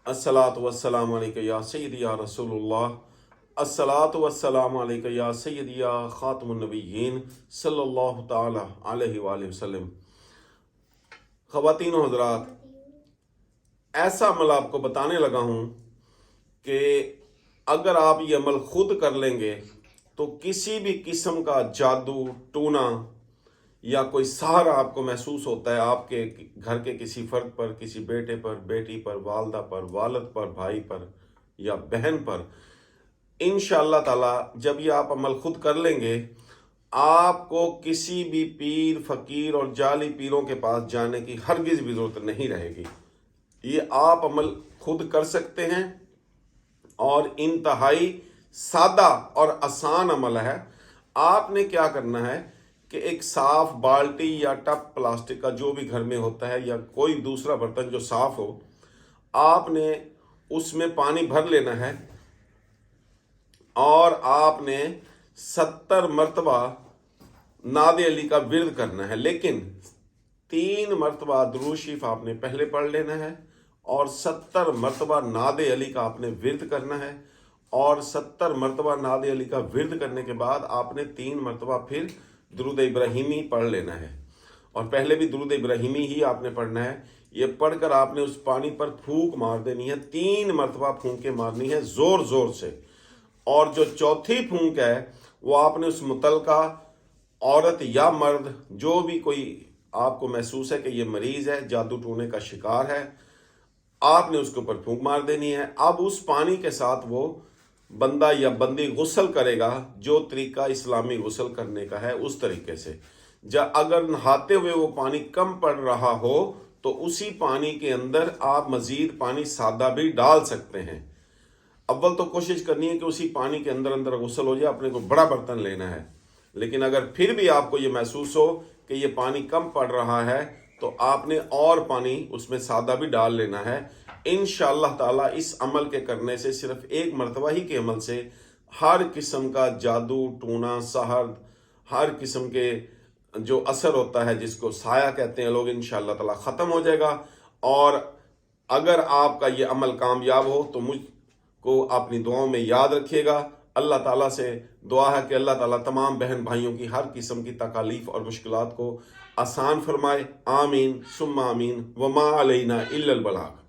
अस्सलातु वस्सलामु अलैका या सय्यदी या रसूलुल्लाह, अस्सलातु वस्सलामु अलैका या सय्यदी या खातमुन नबिय्यीन सल्लल्लाहु ताला अलैहि वसल्लम। ख़वातीन व हज़रात, ऐसा अमल आपको बताने लगा हूँ कि अगर आप ये अमल खुद कर लेंगे तो किसी भी किस्म का जादू टूना या कोई सहारा आपको महसूस होता है आपके घर के किसी फर्द पर, किसी बेटे पर, बेटी पर, वालदा पर, वालिद पर, भाई पर या बहन पर, इंशाअल्लाह ताला जब ये आप अमल खुद कर लेंगे, आपको किसी भी पीर, फकीर और जाली पीरों के पास जाने की हरगिज़ भी ज़रूरत नहीं रहेगी। ये आप अमल खुद कर सकते हैं और इंतहाई सादा और आसान अमल है। आपने क्या करना है कि एक साफ बाल्टी या टब प्लास्टिक का जो भी घर में होता है या कोई दूसरा बर्तन जो साफ हो, आपने उसमें पानी भर लेना है और आपने 70 मरतबा नादे अली का विर्द करना है। लेकिन 3 मरतबा दुरूद शरीफ आपने पहले पढ़ लेना है और 70 मरतबा नादे अली का आपने विर्द करना है और 70 मरतबा नादे अली का विर्द करने के बाद आपने 3 मरतबा फिर दुरूद इब्राहिमी पढ़ लेना है। और पहले भी दुरूद इब्राहिमी ही आपने पढ़ना है। ये पढ़कर आपने उस पानी पर फूंक मार देनी है, 3 मरतबा फूंक के मारनी है ज़ोर ज़ोर से। और जो चौथी फूंक है वो आपने उस मुतलका औरत या मर्द, जो भी कोई आपको महसूस है कि ये मरीज़ है, जादू टूने का शिकार है, आपने उसके ऊपर फूंक मार देनी है। अब उस पानी के साथ वो बंदा या बंदी गुस्ल करेगा, जो तरीका इस्लामी गुस्ल करने का है उस तरीके से। अगर नहाते हुए वो पानी कम पड़ रहा हो तो उसी पानी के अंदर आप मज़ीद पानी सादा भी डाल सकते हैं। अव्वल तो कोशिश करनी है कि उसी पानी के अंदर अंदर गुस्ल हो जाए। अपने को बड़ा बर्तन लेना है। लेकिन अगर फिर भी आपको ये महसूस हो कि ये पानी कम पड़ रहा है तो आपने और पानी उसमें सादा भी डाल लेना है। इंशाअल्लाह ताला इस अमल के करने से, सिर्फ एक मरतबा ही के अमल से, हर किस्म का जादू टूना सहर, हर किस्म के जो असर होता है जिसको साया कहते हैं लोग, इंशाअल्लाह ताला ख़त्म हो जाएगा। और अगर आपका ये अमल कामयाब हो तो मुझको अपनी दुआओं में याद रखिएगा। अल्लाह ताला से दुआ है कि अल्लाह ताला तमाम बहन भाइयों की हर किस्म की तकालीफ और मुश्किलात को आसान फरमाए। आमीन सुम्मा आमीन। वमा अलैना इल्लल बलाग।